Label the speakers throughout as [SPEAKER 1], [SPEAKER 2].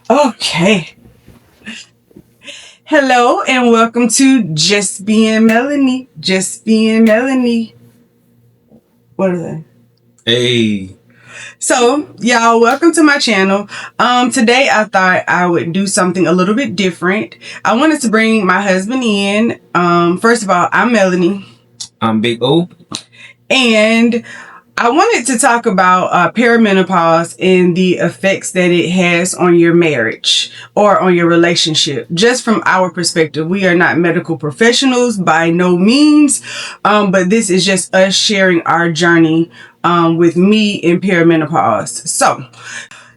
[SPEAKER 1] Okay. Hello and welcome to Just Being Melanie. Just Being Melanie. What are they?
[SPEAKER 2] Hey.
[SPEAKER 1] So, y'all, welcome to my channel. Today I thought I would do something a little bit different. I wanted to bring my husband in. First of all, I'm Melanie.
[SPEAKER 2] I'm Big O.
[SPEAKER 1] And I wanted to talk about perimenopause and the effects that it has on your marriage or on your relationship. Just from our perspective, we are not medical professionals by no means, but this is just us sharing our journey with me in perimenopause. So,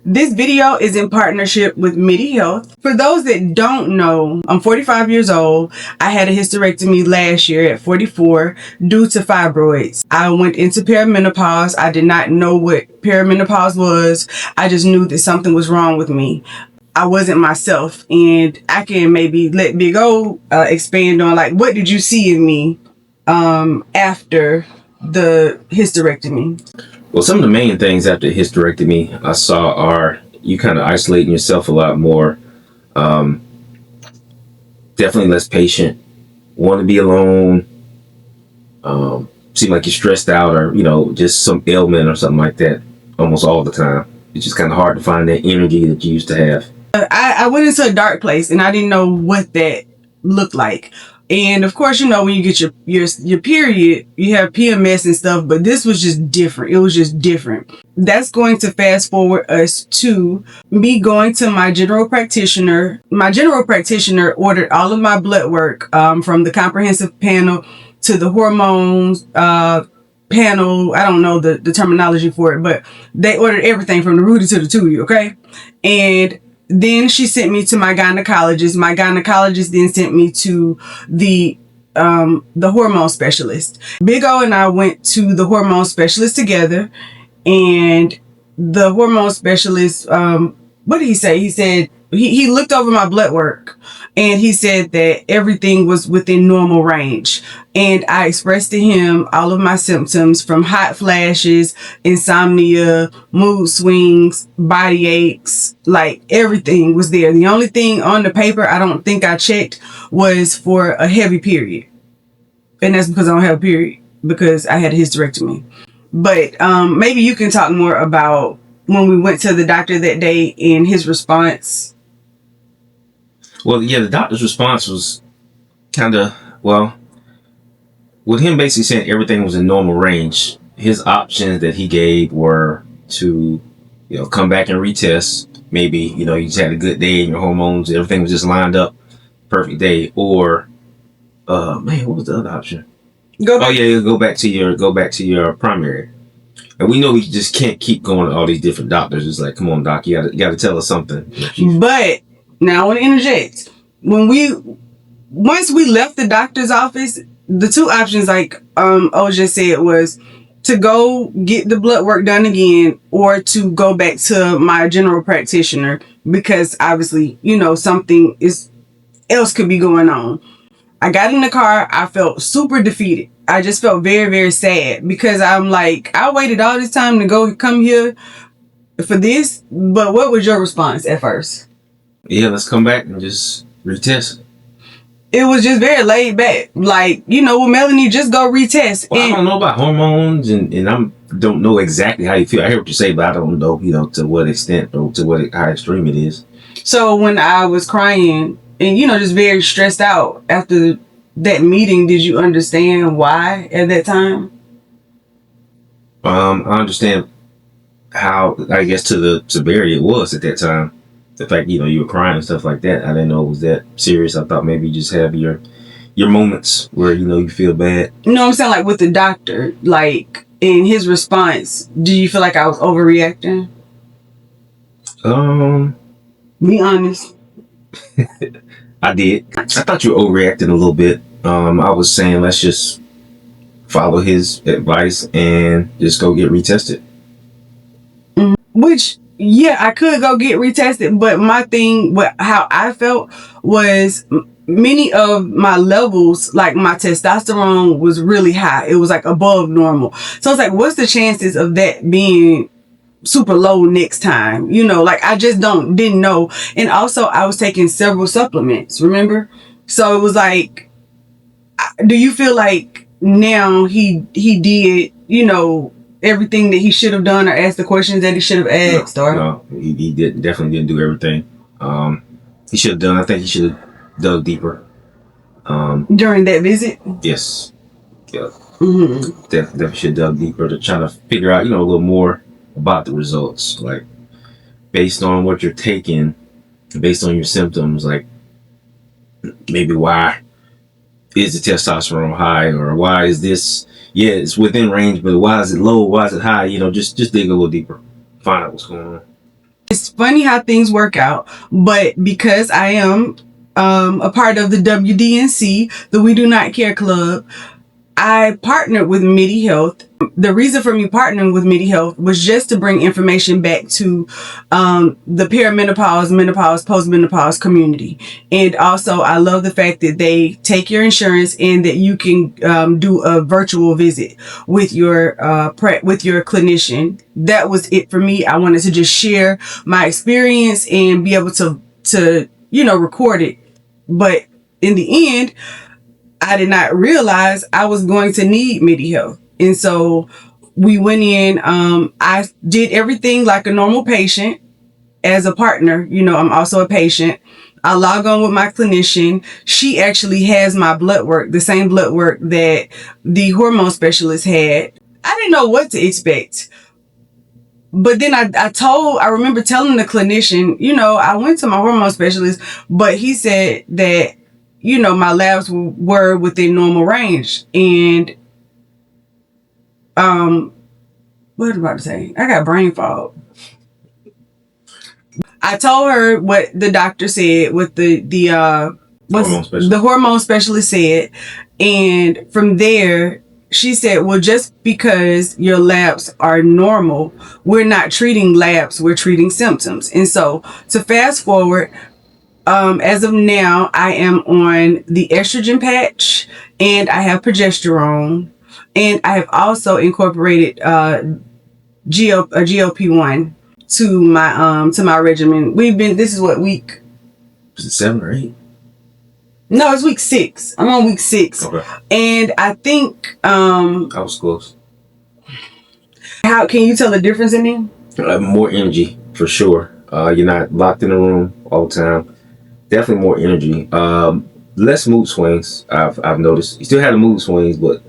[SPEAKER 1] this video is in partnership with Midi Health. For those that don't know, I'm 45 years old. I had a hysterectomy last year at 44 due to fibroids. I went into perimenopause. I did not know what perimenopause was. I just knew that something was wrong with me. I wasn't myself, and I can maybe let Big O expand on like what did you see in me after the hysterectomy?
[SPEAKER 2] Well, some of the main things after hysterectomy I saw are you kind of isolating yourself a lot more. Definitely less patient. Want to be alone. Seem like you're stressed out or, just some ailment or something like that almost all the time. It's just kind of hard to find that energy that you used to have.
[SPEAKER 1] I went into a dark place and I didn't know what that looked like. And of course, when you get your period, you have PMS and stuff, but this was just different. It was just different. That's going to fast forward us to me going to my general practitioner. My general practitioner ordered all of my blood work from the comprehensive panel to the hormones panel. I don't know the terminology for it, but they ordered everything from the rooty to the tootie, okay? And then she sent me to my gynecologist. My gynecologist then sent me to the hormone specialist. Big O and I went to the hormone specialist together, and the hormone specialist, what did he say? He said he looked over my blood work and he said that everything was within normal range. And I expressed to him all of my symptoms from hot flashes, insomnia, mood swings, body aches, like everything was there. The only thing on the paper I don't think I checked was for a heavy period. And that's because I don't have a period because I had a hysterectomy. But maybe you can talk more about when we went to the doctor that day and his response.
[SPEAKER 2] Well, yeah, the doctor's response was kind of, with him basically saying everything was in normal range. His options that he gave were to, come back and retest. Maybe, you just had a good day and your hormones, everything was just lined up, perfect day. Or, what was the other option? Go back to your primary. And we know we just can't keep going to all these different doctors. It's like, come on, doc, you gotta tell us something.
[SPEAKER 1] But now I want to interject. Once we left the doctor's office, the two options, like O just said, was to go get the blood work done again or to go back to my general practitioner because obviously, something else could be going on. I got in the car. I felt super defeated. I just felt very, very sad because I'm like, I waited all this time to come here for this. But what was your response at first?
[SPEAKER 2] Yeah, let's come back and just retest.
[SPEAKER 1] It was just very laid back. Like, with Melanie, just go retest.
[SPEAKER 2] Well, I don't know about hormones and I don't know exactly how you feel. I hear what you say, but I don't know, to what extent or how extreme it is.
[SPEAKER 1] So when I was crying and, just very stressed out after that meeting, did you understand why at that time?
[SPEAKER 2] I understand how, I guess, to the severity it was at that time. The fact, you were crying and stuff like that, I didn't know it was that serious. I thought maybe you just have your moments where, you feel bad.
[SPEAKER 1] I'm saying, like with the doctor, like in his response, do you feel like I was overreacting? Be honest.
[SPEAKER 2] I did. I thought you were overreacting a little bit. I was saying, let's just follow his advice and just go get retested.
[SPEAKER 1] Which, yeah, I could go get retested, but my thing, how I felt was many of my levels, like my testosterone was really high. It was like above normal. So it's like, what's the chances of that being super low next time. Like I just didn't know. And also I was taking several supplements, remember? So it was like, do you feel like now he did, everything that he should have done, or asked the questions that he should have asked?
[SPEAKER 2] No, he definitely didn't do everything. He should have done. I think he should have dug deeper.
[SPEAKER 1] During that visit?
[SPEAKER 2] Yes. Yeah. Definitely should have dug deeper to try to figure out, a little more about the results. Like, based on what you're taking, based on your symptoms, like maybe why is the testosterone high, or why is this? Yeah, it's within range, but why is it low? Why is it high? Just dig a little deeper, find out what's going on.
[SPEAKER 1] It's funny how things work out, but because I am a part of the WDNC, the We Do Not Care Club, I partnered with Midi Health. The reason for me partnering with Midi Health was just to bring information back to the perimenopause, menopause, post-menopause community. And also, I love the fact that they take your insurance and that you can do a virtual visit with your clinician. That was it for me. I wanted to just share my experience and be able to record it. But in the end, I did not realize I was going to need Midi Health. And so we went in. I did everything like a normal patient as a partner. I'm also a patient. I log on with my clinician. She actually has my blood work, the same blood work that the hormone specialist had. I didn't know what to expect. But then I remember telling the clinician, I went to my hormone specialist, but he said that my labs were within normal range. And what was I about to say? I got brain fog. I told her what the doctor said, what the hormone specialist said, and from there she said, well, just because your labs are normal, we're not treating labs, we're treating symptoms. And so to fast forward, as of now, I am on the estrogen patch, and I have progesterone, and I have also incorporated GLP-1 to my regimen. This is what, week?
[SPEAKER 2] Is it 7 or 8?
[SPEAKER 1] No, it's week 6. I'm on week 6.
[SPEAKER 2] Okay.
[SPEAKER 1] And I think
[SPEAKER 2] I was close.
[SPEAKER 1] How can you tell the difference in me?
[SPEAKER 2] More energy for sure. You're not locked in a room all the time. Definitely more energy. Less mood swings. I've noticed. You still have the mood swings, but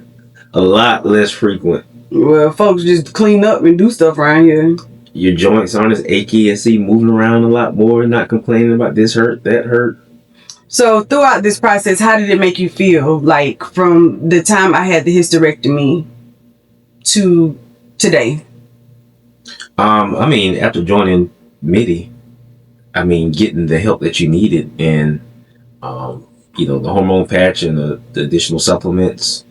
[SPEAKER 2] a lot less frequent.
[SPEAKER 1] Well, folks just clean up and do stuff around here.
[SPEAKER 2] Your joints aren't as achy, and see moving around a lot more, not complaining about this hurt, that hurt.
[SPEAKER 1] So throughout this process, how did it make you feel, like from the time I had the hysterectomy to today?
[SPEAKER 2] After joining Midi, getting the help that you needed, and the hormone patch and the additional supplements,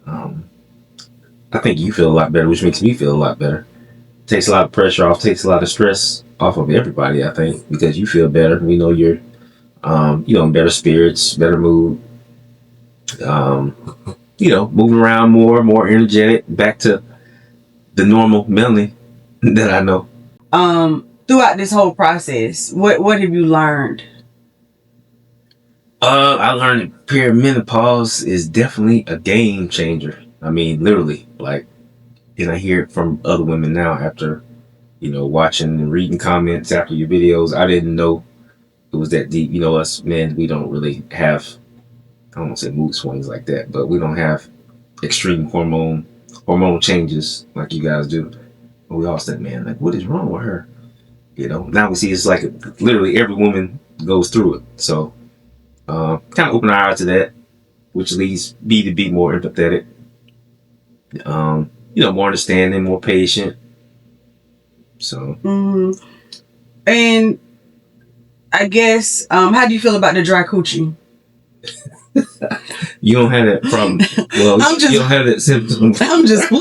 [SPEAKER 2] I think you feel a lot better, which makes me feel a lot better. Takes a lot of pressure off, takes a lot of stress off of everybody, I think, because you feel better. We know you're in better spirits, better mood, moving around more energetic, back to the normal Melanie that I know.
[SPEAKER 1] Throughout this whole process, what have you learned?
[SPEAKER 2] I learned that perimenopause is definitely a game changer. Literally, and I hear it from other women now after, watching and reading comments after your videos. I didn't know it was that deep. Us men, we don't really have, I don't want to say mood swings like that, but we don't have extreme hormonal changes like you guys do. And we all said, man, like, what is wrong with her? Now we see it's like literally every woman goes through it. So kind of open our eyes to that, which leads me to be more empathetic, more understanding, more patient. So
[SPEAKER 1] and I guess how do you feel about the dry coochie?
[SPEAKER 2] You don't have that problem. Well, you don't have that symptom.
[SPEAKER 1] I'm just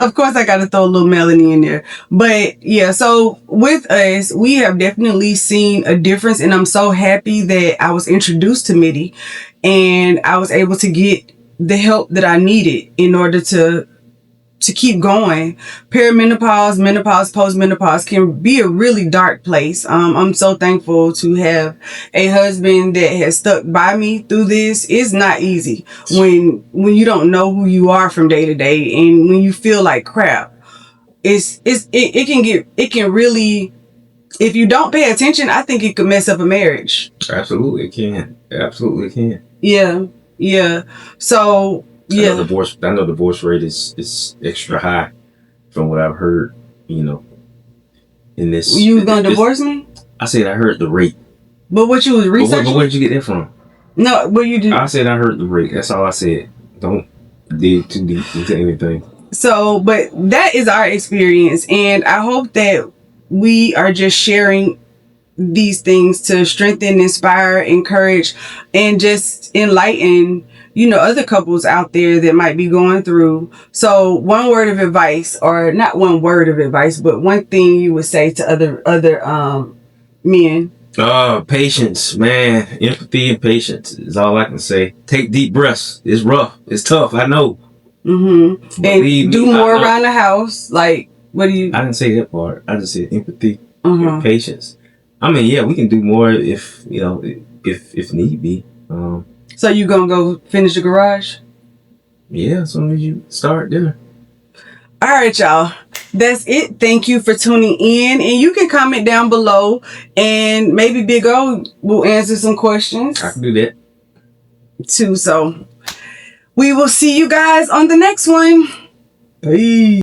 [SPEAKER 1] of course I gotta throw a little Melanie in there. But yeah, so with us, we have definitely seen a difference, and I'm so happy that I was introduced to Midi and I was able to get the help that I needed in order to to keep going. Perimenopause, menopause, post-menopause can be a really dark place. I'm so thankful to have a husband that has stuck by me through this. It's not easy when you don't know who you are from day to day, and when you feel like crap. It can really, if you don't pay attention, I think it could mess up a marriage.
[SPEAKER 2] Absolutely, it can. Absolutely can.
[SPEAKER 1] Yeah. So yeah.
[SPEAKER 2] I know divorce rate is extra high from what I've heard, in this.
[SPEAKER 1] You was gonna divorce me?
[SPEAKER 2] I said I heard the rate.
[SPEAKER 1] But what you was researching?
[SPEAKER 2] But where did you get that from?
[SPEAKER 1] No, what you do?
[SPEAKER 2] I said I heard the rate. That's all I said. Don't dig too deep into anything.
[SPEAKER 1] So, but that is our experience, and I hope that we are just sharing these things to strengthen, inspire, encourage, and just enlighten, other couples out there that might be going through. So one word of advice, or not one word of advice, but one thing you would say to other men.
[SPEAKER 2] Patience, man. Empathy and patience is all I can say. Take deep breaths. It's rough. It's tough. I know.
[SPEAKER 1] Mm-hmm. And do more around the house. Like, what do you?
[SPEAKER 2] I didn't say that part. I just said empathy and patience. I mean, yeah, we can do more if need be.
[SPEAKER 1] So you gonna go finish the garage?
[SPEAKER 2] Yeah, as soon as you start dinner.
[SPEAKER 1] All right, y'all. That's it. Thank you for tuning in, and you can comment down below, and maybe Big O will answer some questions.
[SPEAKER 2] I can do that
[SPEAKER 1] too. So we will see you guys on the next one.
[SPEAKER 2] Peace.